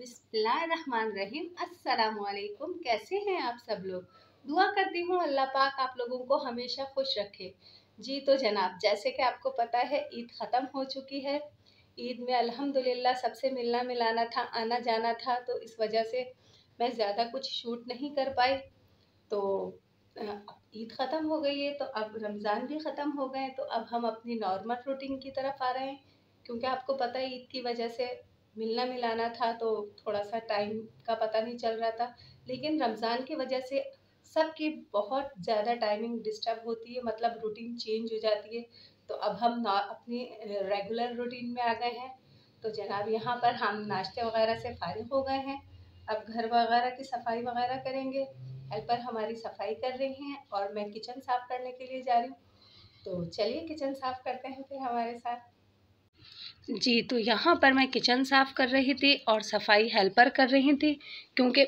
बिस्मिल्लाहिर्रहमानिर्रहीम। अस्सलामुअलैकुम। कैसे हैं आप सब लोग? दुआ करती हूँ अल्लाह पाक आप लोगों को हमेशा खुश रखे। जी तो जनाब, जैसे कि आपको पता है ईद ख़त्म हो चुकी है। ईद में अल्हम्दुलिल्लाह सबसे मिलना मिलाना था, आना जाना था, तो इस वजह से मैं ज़्यादा कुछ शूट नहीं कर पाई। तो ईद ख़त्म हो गई है, तो अब रमज़ान भी ख़त्म हो गए, तो अब हम अपनी नॉर्मल रूटीन की तरफ आ रहे हैं। क्योंकि आपको पता है ईद की वजह से मिलना मिलाना था, तो थोड़ा सा टाइम का पता नहीं चल रहा था। लेकिन रमज़ान की वजह से सबकी बहुत ज़्यादा टाइमिंग डिस्टर्ब होती है, मतलब रूटीन चेंज हो जाती है। तो अब हम अपनी रेगुलर रूटीन में आ गए हैं। तो जनाब यहाँ पर हम नाश्ते वगैरह से फारिग हो गए हैं। अब घर वगैरह की सफाई वगैरह करेंगे। हेल्पर हमारी सफाई कर रही हैं और मैं किचन साफ करने के लिए जा रही हूँ। तो चलिए किचन साफ करते हैं फिर हमारे साथ। जी तो यहाँ पर मैं किचन साफ़ कर रही थी और सफाई हेल्पर कर रही थी, क्योंकि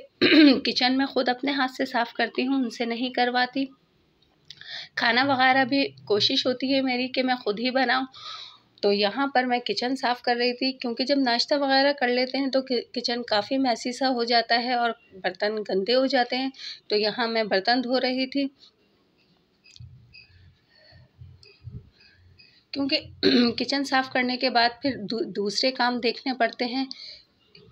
किचन में ख़ुद अपने हाथ से साफ़ करती हूँ, उनसे नहीं करवाती। खाना वगैरह भी कोशिश होती है मेरी कि मैं ख़ुद ही बनाऊँ। तो यहाँ पर मैं किचन साफ़ कर रही थी, क्योंकि जब नाश्ता वगैरह कर लेते हैं तो किचन काफ़ी मैसी सा हो जाता है और बर्तन गंदे हो जाते हैं। तो यहाँ मैं बर्तन धो रही थी, क्योंकि किचन साफ़ करने के बाद फिर दूसरे काम देखने पड़ते हैं।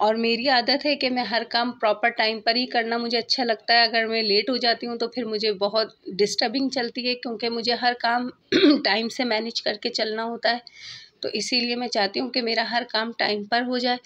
और मेरी आदत है कि मैं हर काम प्रॉपर टाइम पर ही करना मुझे अच्छा लगता है। अगर मैं लेट हो जाती हूँ तो फिर मुझे बहुत डिस्टर्बिंग चलती है, क्योंकि मुझे हर काम टाइम से मैनेज करके चलना होता है। तो इसीलिए मैं चाहती हूँ कि मेरा हर काम टाइम पर हो जाए।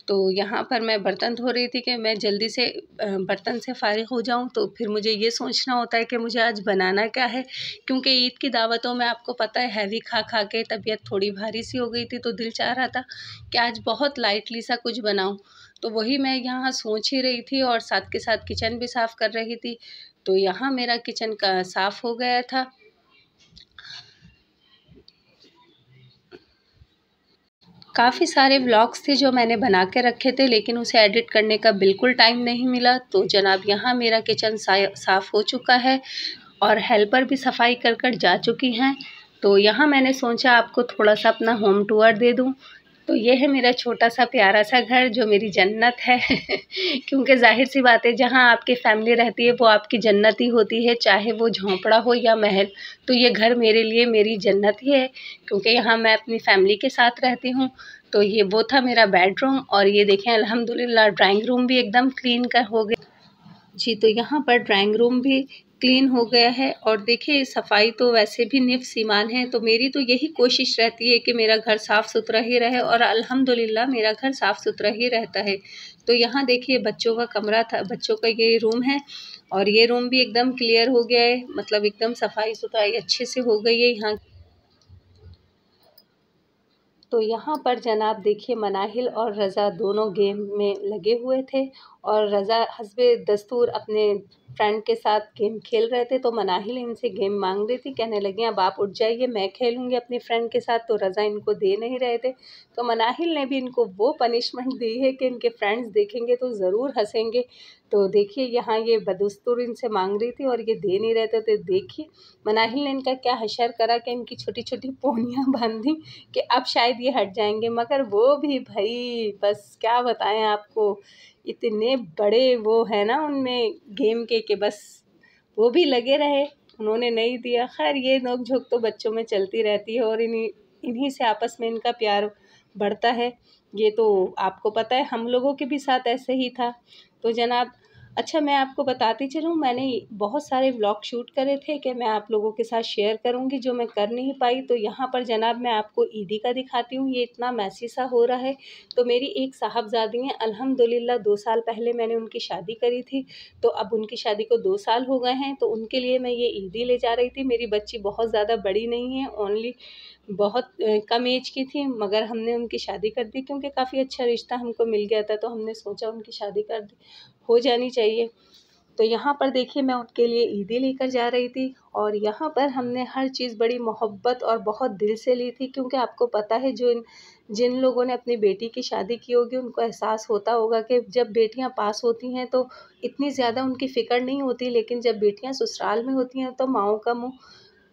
तो यहाँ पर मैं बर्तन धो रही थी कि मैं जल्दी से बर्तन से फ़ारिग हो जाऊँ। तो फिर मुझे ये सोचना होता है कि मुझे आज बनाना क्या है, क्योंकि ईद की दावतों में आपको पता है हैवी खा खा के तबीयत थोड़ी भारी सी हो गई थी। तो दिल चाह रहा था कि आज बहुत लाइटली सा कुछ बनाऊँ। तो वही मैं यहाँ सोच ही रही थी और साथ के साथ किचन भी साफ़ कर रही थी। तो यहाँ मेरा किचन का साफ़ हो गया था। काफ़ी सारे व्लॉग्स थे जो मैंने बना के रखे थे, लेकिन उसे एडिट करने का बिल्कुल टाइम नहीं मिला। तो जनाब यहाँ मेरा किचन साफ़ हो चुका है और हेल्पर भी सफाई कर कर जा चुकी हैं। तो यहाँ मैंने सोचा आपको थोड़ा सा अपना होम टूर दे दूँ। तो ये है मेरा छोटा सा प्यारा सा घर जो मेरी जन्नत है क्योंकि ज़ाहिर सी बात है, जहाँ आपकी फैमिली रहती है वो आपकी जन्नत ही होती है, चाहे वो झोंपड़ा हो या महल। तो ये घर मेरे लिए मेरी जन्नत ही है, क्योंकि यहाँ मैं अपनी फैमिली के साथ रहती हूँ। तो ये वो था मेरा बेडरूम, और ये देखें अल्हम्दुलिल्लाह ड्राइंग रूम भी एकदम क्लीन कर हो गया। जी तो यहाँ पर ड्राइंग रूम भी क्लीन हो गया है। और देखिए सफाई तो वैसे भी निफ़्स ईमान है, तो मेरी तो यही कोशिश रहती है कि मेरा घर साफ़ सुथरा ही रहे, और अल्हम्दुलिल्लाह मेरा घर साफ़ सुथरा ही रहता है। तो यहाँ देखिए बच्चों का कमरा था, बच्चों का ये रूम है, और ये रूम भी एकदम क्लियर हो गया है, मतलब एकदम सफाई सुथराई अच्छे से हो गई है यहाँ। तो यहाँ पर जनाब देखिए मनाहिल और रज़ा दोनों गेम में लगे हुए थे, और रज़ा हस्बे दस्तूर अपने फ्रेंड के साथ गेम खेल रहे थे। तो मनाहिल इनसे गेम मांग रही थी, कहने लगी अब आप उठ जाइए, मैं खेलूँगी अपनी फ्रेंड के साथ। तो रज़ा इनको दे नहीं रहे थे। तो मनाहिल ने भी इनको वो पनिशमेंट दी है कि इनके फ्रेंड्स देखेंगे तो ज़रूर हंसेंगे। तो देखिए यहाँ ये बदस्तूर इनसे मांग रही थी और ये दे नहीं रहे थे। तो देखिए मनाहिल ने इनका क्या हशर करा कि इनकी छोटी छोटी पोनियाँ बांधी कि अब शायद ये हट जाएंगे, मगर वो भी भाई बस क्या बताएं आपको, इतने बड़े वो है ना उनमें गेम के बस वो भी लगे रहे, उन्होंने नहीं दिया। खैर ये नोक झोंक तो बच्चों में चलती रहती है, और इन्हीं से आपस में इनका प्यार बढ़ता है। ये तो आपको पता है हम लोगों के भी साथ ऐसे ही था। तो जनाब अच्छा मैं आपको बताती चलूँ, मैंने बहुत सारे व्लॉग शूट करे थे कि मैं आप लोगों के साथ शेयर करूँगी, जो मैं कर नहीं पाई। तो यहाँ पर जनाब मैं आपको ईदी का दिखाती हूँ, ये इतना मैसी सा हो रहा है। तो मेरी एक साहबजादी हैं, अल्हम्दुलिल्लाह 2 साल पहले मैंने उनकी शादी करी थी। तो अब उनकी शादी को 2 साल हो गए हैं, तो उनके लिए मैं ये ईदी ले जा रही थी। मेरी बच्ची बहुत ज़्यादा बड़ी नहीं है, ओनली बहुत कम एज की थी, मगर हमने उनकी शादी कर दी, क्योंकि काफ़ी अच्छा रिश्ता हमको मिल गया था। तो हमने सोचा उनकी शादी कर दी हो जानी चाहिए। तो यहाँ पर देखिए मैं उनके लिए ईदी लेकर जा रही थी, और यहाँ पर हमने हर चीज़ बड़ी मोहब्बत और बहुत दिल से ली थी, क्योंकि आपको पता है जिन लोगों ने अपनी बेटी की शादी की होगी उनको एहसास होता होगा कि जब बेटियां पास होती हैं तो इतनी ज़्यादा उनकी फ़िक्र नहीं होती, लेकिन जब बेटियां ससुराल में होती हैं तो माँओं का मुँह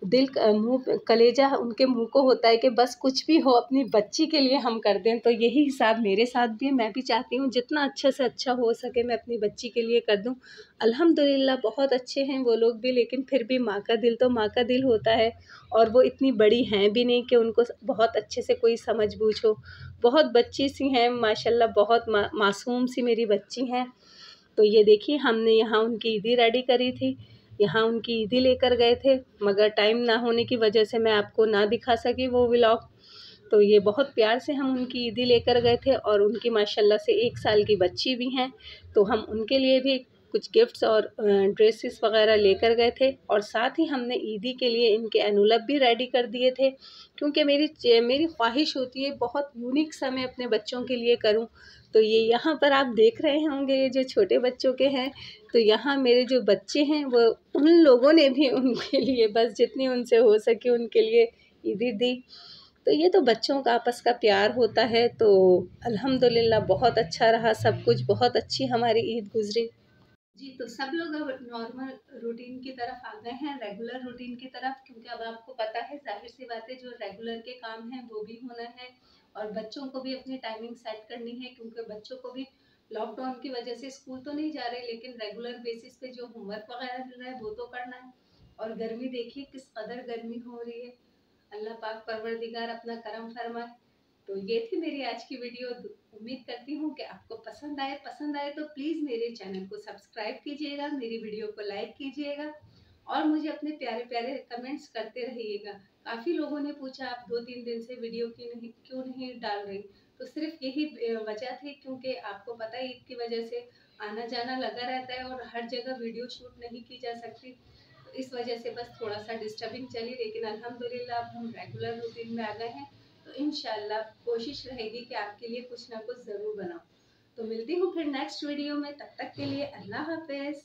दिल मुँह कलेजा उनके मुँह को होता है कि बस कुछ भी हो अपनी बच्ची के लिए हम कर दें। तो यही हिसाब मेरे साथ भी है, मैं भी चाहती हूँ जितना अच्छे से अच्छा हो सके मैं अपनी बच्ची के लिए कर दूँ। अल्हम्दुलिल्लाह बहुत अच्छे हैं वो लोग भी, लेकिन फिर भी माँ का दिल तो माँ का दिल होता है, और वो इतनी बड़ी हैं भी नहीं कि उनको बहुत अच्छे से कोई समझ बूझ हो। बहुत बच्ची सी हैं माशाल्लाह, बहुत मासूम सी मेरी बच्ची हैं। तो ये देखिए हमने यहाँ उनकी ईदी रेडी करी थी, यहाँ उनकी ईदी लेकर गए थे, मगर टाइम ना होने की वजह से मैं आपको ना दिखा सकी वो व्लॉग। तो ये बहुत प्यार से हम उनकी ईदी लेकर गए थे, और उनकी माशाल्लाह से 1 साल की बच्ची भी हैं, तो हम उनके लिए भी कुछ गिफ्ट्स और ड्रेसेस वगैरह लेकर गए थे, और साथ ही हमने ईदी के लिए इनके एनवलप भी रेडी कर दिए थे, क्योंकि मेरी ख्वाहिश होती है बहुत यूनिक सा मैं अपने बच्चों के लिए करूं। तो ये यहाँ पर आप देख रहे होंगे ये जो छोटे बच्चों के हैं, तो यहाँ मेरे जो बच्चे हैं वो उन लोगों ने भी उनके लिए बस जितनी उनसे हो सके उनके लिए ईदी दी। तो ये तो बच्चों का आपस का प्यार होता है। तो अल्हम्दुलिल्लाह बहुत अच्छा रहा सब कुछ, बहुत अच्छी हमारी ईद गुजरी जी। तो सब लोग अब नॉर्मल रूटीन की तरफ आ गए हैं, रेगुलर रूटीन की तरफ, क्योंकि अब आपको पता है जाहिर सी बात है जो रेगुलर के काम हैं वो भी होना है, और बच्चों को भी अपनी टाइमिंग सेट करनी है, क्योंकि बच्चों को भी लॉकडाउन की वजह से स्कूल तो नहीं जा रहे, लेकिन रेगुलर बेसिस पे जो होमवर्क वगैरह मिल रहा है वो तो करना है। और गर्मी देखिए किस कदर गर्मी हो रही है, अल्लाह पाक परवरदिगार अपना करम फरमाए। तो ये थी मेरी आज की वीडियो। उम्मीद करती हूँ कि आपको पसंद आए तो प्लीज़ मेरे चैनल को सब्सक्राइब कीजिएगा, मेरी वीडियो को लाइक कीजिएगा, और मुझे अपने प्यारे प्यारे कमेंट्स करते रहिएगा। काफ़ी लोगों ने पूछा आप 2-3 दिन से वीडियो क्यों नहीं डाल रही, तो सिर्फ यही वजह थी, क्योंकि आपको पता है ईद की वजह से आना जाना लगा रहता है और हर जगह वीडियो शूट नहीं की जा सकती। तो इस वजह से बस थोड़ा सा डिस्टर्बिंग चली, लेकिन अल्हम्दुलिल्लाह अब हम रेगुलर रूटीन में आ गए हैं। तो इंशाल्लाह कोशिश रहेगी कि आपके लिए कुछ ना कुछ ज़रूर बनाऊं। तो मिलती हूँ फिर नेक्स्ट वीडियो में, तब तक के लिए अल्लाह हाफ़िज़।